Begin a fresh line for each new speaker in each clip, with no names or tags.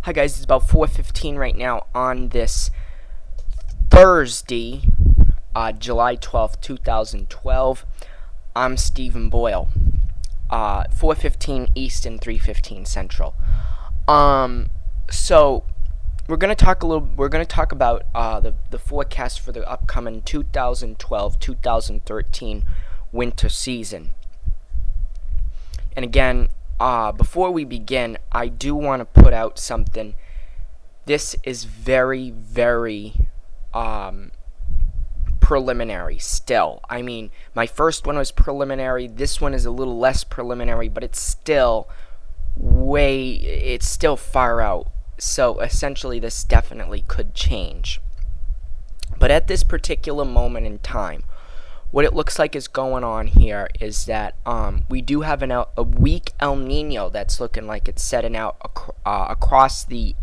Hi guys, it's about 4:15 right now on this Thursday, July 12th, 2012. I'm Stephen Boyle. 4:15 Eastern, 3:15 Central. So we're gonna talk about the forecast for the upcoming 2012-2013 winter season. And again, before we begin, I do want to put out something. This is very, very preliminary still. I mean, my first one was preliminary. This one is a little less preliminary, but it's still far out. So essentially, this definitely could change. But at this particular moment in time, what it looks like is going on here is that we do have a weak El Nino that's looking like it's setting out across the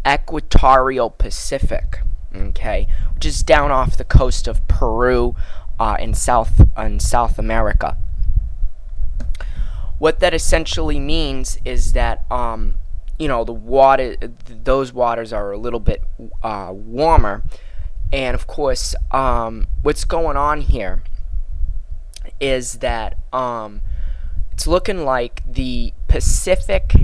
equatorial Pacific, okay, which is down off the coast of Peru in South America. What that essentially means is that those waters are a little bit warmer. And of course, what's going on here is that it's looking like the Pacific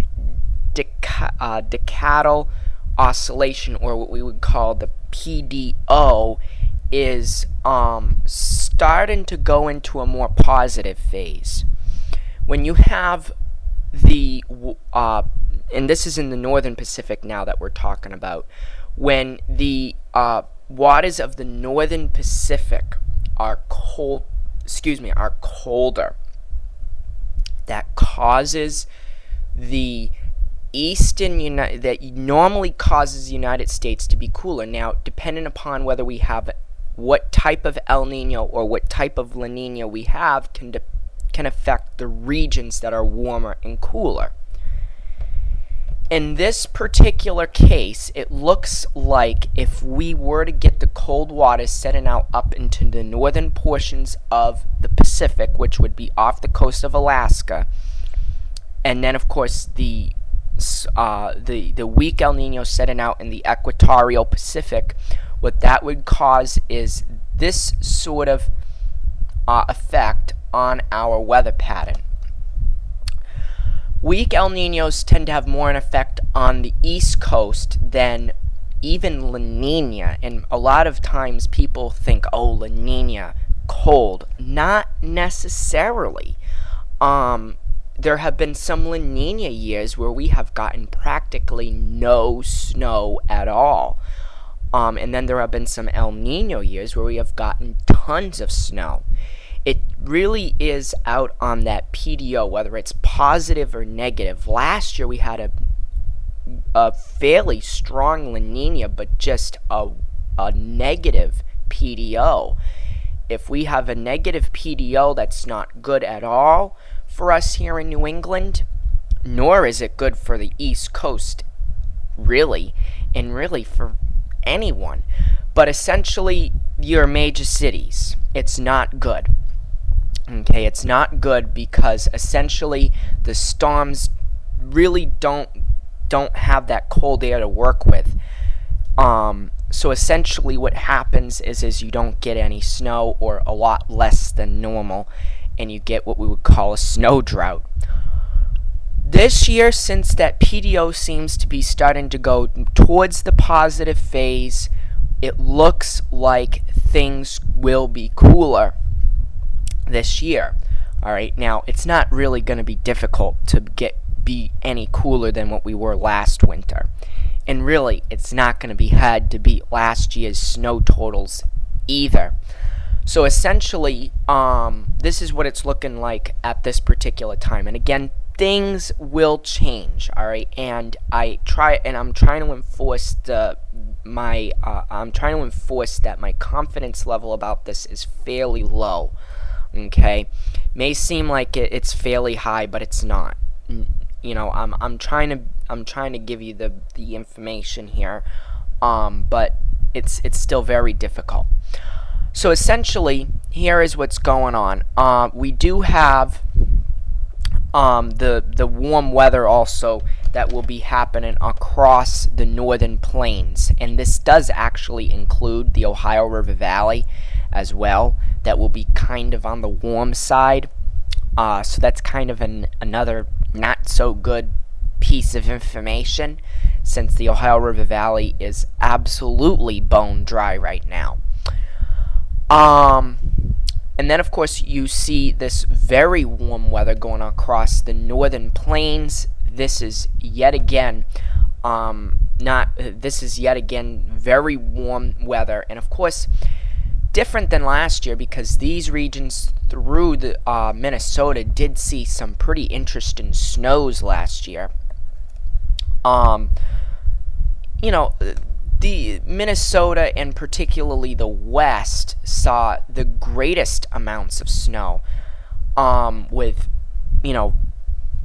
Decadal Oscillation, or what we would call the PDO, is starting to go into a more positive phase. When you have and this is in the northern Pacific now that we're talking about, when the waters of the northern Pacific are colder, that causes the that normally causes the United States to be cooler. Now, depending upon whether we have what type of El Nino or what type of La Nina we have can affect the regions that are warmer and cooler. In this particular case, it looks like if we were to get the cold water setting out up into the northern portions of the Pacific, which would be off the coast of Alaska, and then of course the weak El Nino setting out in the equatorial Pacific, what that would cause is this sort of effect on our weather pattern. Weak El Ninos tend to have more an effect on the East Coast than even La Nina. And a lot of times people think, oh, La Nina, cold. Not necessarily. There have been some La Nina years where we have gotten practically no snow at all. And then there have been some El Nino years where we have gotten tons of snow. It really is out on that PDO, whether it's positive or negative. Last year we had a fairly strong La Nina, but just a negative PDO. If we have a negative PDO, that's not good at all for us here in New England, nor is it good for the East Coast, really, and really for anyone. But essentially, your major cities, it's not good. Okay, it's not good because essentially the storms really don't have that cold air to work with. So essentially what happens is you don't get any snow, or a lot less than normal, and you get what we would call a snow drought. This year, since that PDO seems to be starting to go towards the positive phase, it looks like things will be cooler this year. Alright, now it's not really going to be difficult to be any cooler than what we were last winter. And really, it's not going to be hard to beat last year's snow totals either. So essentially, this is what it's looking like at this particular time. And again, things will change, alright? And I'm trying to enforce my confidence level about this is fairly low. Okay, may seem like it's fairly high, but it's not. I'm trying to give you the information here, but it's still very difficult. So essentially, here is what's going on. We do have the warm weather also that will be happening across the northern plains, and this does actually include the Ohio River Valley as well. That will be kind of on the warm side, so that's kind of another not so good piece of information, since the Ohio River Valley is absolutely bone dry right now. And then, of course, you see this very warm weather going across the northern plains. This is yet again, very warm weather, and of course, different than last year, because these regions through the Minnesota did see some pretty interesting snows last year. The Minnesota and particularly the West saw the greatest amounts of snow, with,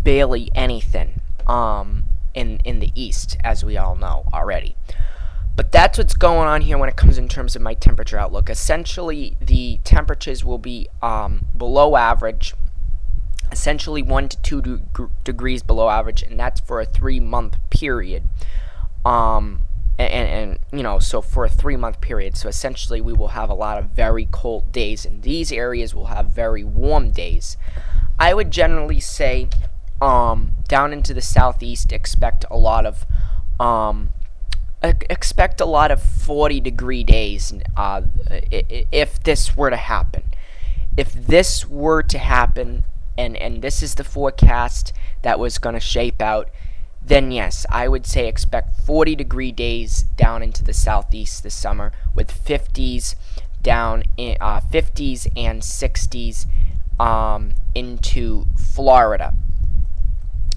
barely anything, in the East, as we all know already. But that's what's going on here when it comes in terms of my temperature outlook. Essentially, the temperatures will be below average, essentially 1 to 2 degrees below average, and that's for a 3-month period. So for a 3-month period, so essentially we will have a lot of very cold days, and these areas will have very warm days. I would generally say, down into the southeast, expect a lot of 40-degree days, if this were to happen. If this were to happen, and this is the forecast that was going to shape out, then yes, I would say expect 40-degree days down into the southeast this summer, with 50s and 60s into Florida.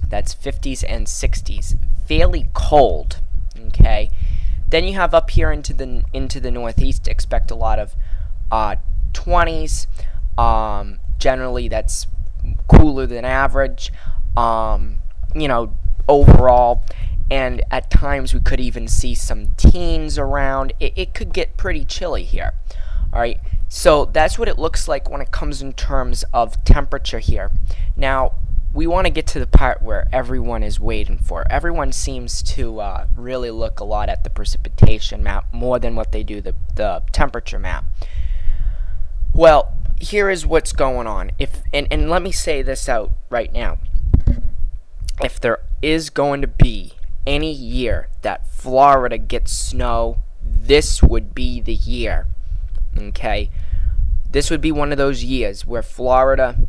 That's 50s and 60s. Fairly cold. Okay. Then you have up here into the northeast, expect a lot of 20s. Generally, that's cooler than average. Overall, and at times we could even see some teens around. It could get pretty chilly here. Alright, so that's what it looks like when it comes in terms of temperature here. Now, we want to get to the part where everyone is waiting for. Everyone seems to really look a lot at the precipitation map more than what they do the temperature map. Well, here is what's going on. And let me say this out right now. If there is going to be any year that Florida gets snow, this would be the year. Okay? This would be one of those years where Florida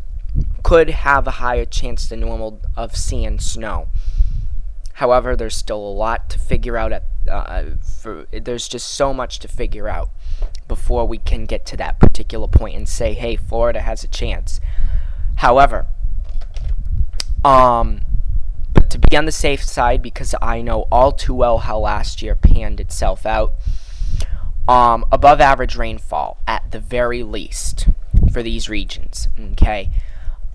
could have a higher chance than normal of seeing snow. However, there's still a lot to figure out. There's just so much to figure out before we can get to that particular point and say, hey, Florida has a chance. However, but to be on the safe side, because I know all too well how last year panned itself out, above average rainfall at the very least for these regions. Okay.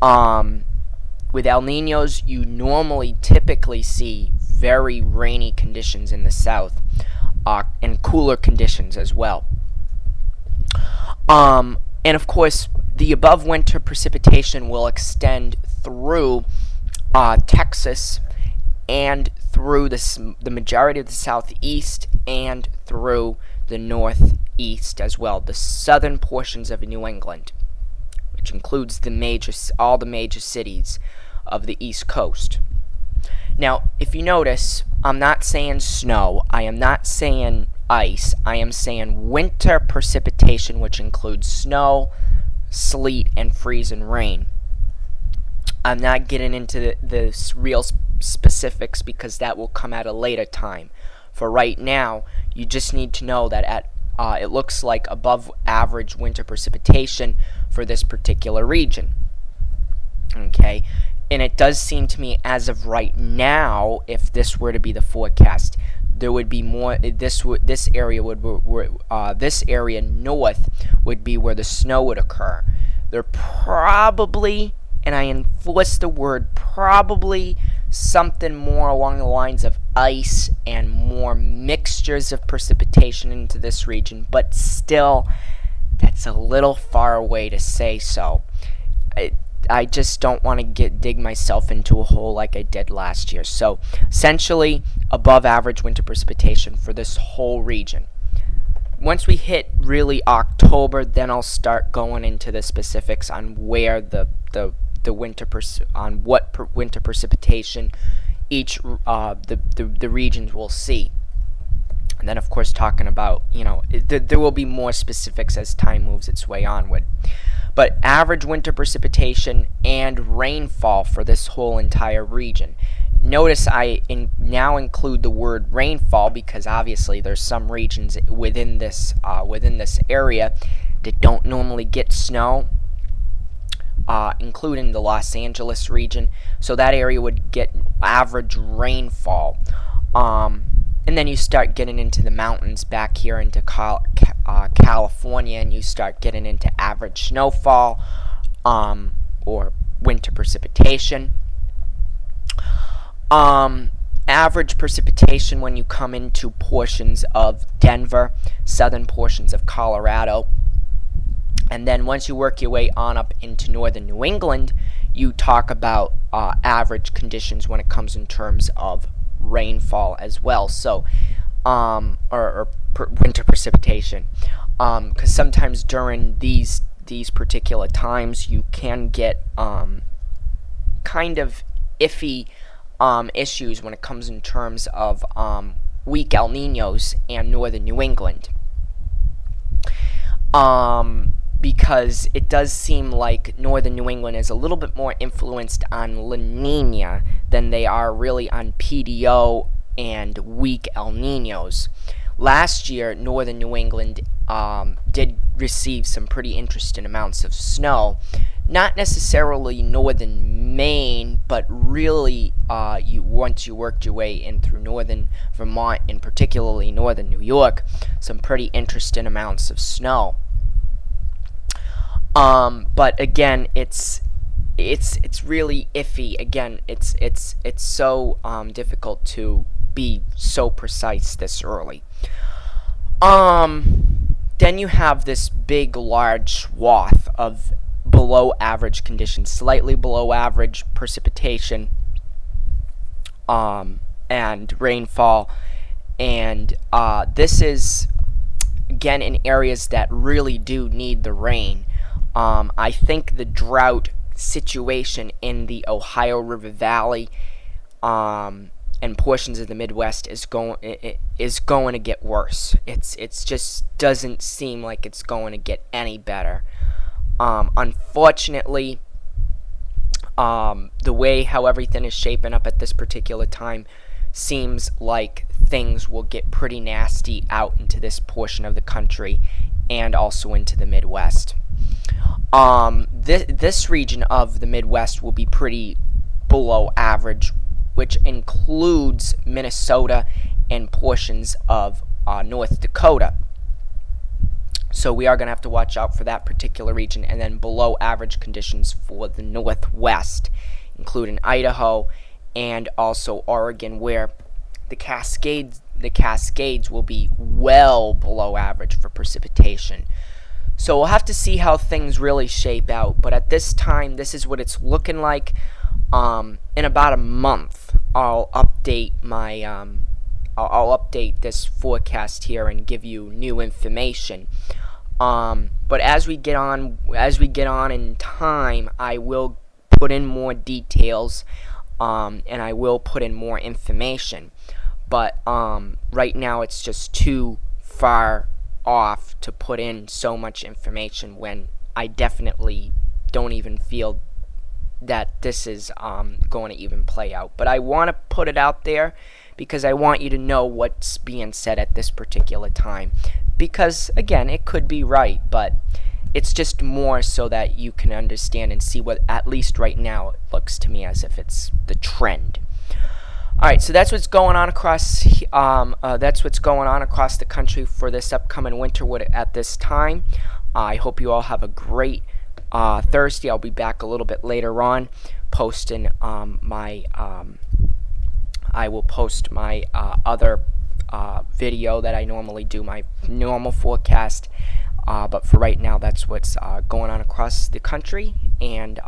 With El Niños, you typically see very rainy conditions in the south, and cooler conditions as well. And of course, the above winter precipitation will extend through Texas and through the majority of the southeast and through the northeast as well, the southern portions of New England, which includes all the major cities of the East Coast. Now, if you notice, I'm not saying snow, I am not saying ice, I am saying winter precipitation, which includes snow, sleet, and freezing rain. I'm not getting into the real specifics because that will come at a later time. For right now, you just need to know that it looks like above average winter precipitation for this particular region. Okay, and it does seem to me as of right now, if this were to be the forecast, there would be more. This area north would be where the snow would occur. There probably, and I enforce the word probably, something more along the lines of ice and more mixtures of precipitation into this region, but still, that's a little far away to say so. I just don't want to dig myself into a hole like I did last year. So essentially above average winter precipitation for this whole region. Once we hit really October, then I'll start going into the specifics on where the winter winter precipitation each the regions will see. And then, of course, talking about, there will be more specifics as time moves its way onward. But average winter precipitation and rainfall for this whole entire region. Notice I now include the word rainfall because obviously there's some regions within this area that don't normally get snow, including the Los Angeles region. So that area would get average rainfall. And then you start getting into the mountains back here into California, and you start getting into average snowfall or winter precipitation. Average precipitation when you come into portions of Denver, southern portions of Colorado. And then once you work your way on up into northern New England, you talk about average conditions when it comes in terms of rainfall as well, so winter precipitation, because sometimes during these particular times you can get kind of iffy issues when it comes in terms of weak El Niños and northern New England, because it does seem like northern New England is a little bit more influenced on La Nina than they are really on PDO and weak El Niños. Last year, northern New England did receive some pretty interesting amounts of snow. Not necessarily northern Maine, but really once you worked your way in through northern Vermont and particularly northern New York, some pretty interesting amounts of snow. But again, it's really iffy. Again, it's so difficult to be so precise this early. Then you have this big, large swath of below average conditions, slightly below average precipitation, and rainfall, and this is again in areas that really do need the rain. I think the drought situation in the Ohio River Valley and portions of the Midwest is going to get worse. It's just doesn't seem like it's going to get any better. Unfortunately, the way how everything is shaping up at this particular time seems like things will get pretty nasty out into this portion of the country and also into the Midwest. This region of the Midwest will be pretty below average, which includes Minnesota and portions of North Dakota. So we are going to have to watch out for that particular region, and then below average conditions for the Northwest, including Idaho and also Oregon, where the Cascades will be well below average for precipitation. So we'll have to see how things really shape out, but at this time, this is what it's looking like. In about a month, I'll update my I'll update this forecast here and give you new information. But as we get on in time, I will put in more details, and I will put in more information. But right now, it's just too far off to put in so much information when I definitely don't even feel that this is going to even play out. But I want to put it out there because I want you to know what's being said at this particular time. Because, again, it could be right, but it's just more so that you can understand and see what, at least right now, it looks to me as if it's the trend. Alright, so that's what's going on across the country for this upcoming winter at this time. I hope you all have a great Thursday. I'll be back a little bit later on posting I will post my other video that I normally do, my normal forecast, but for right now, that's what's going on across the country, and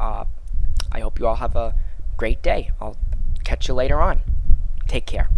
I hope you all have a great day. I'll catch you later on. Take care.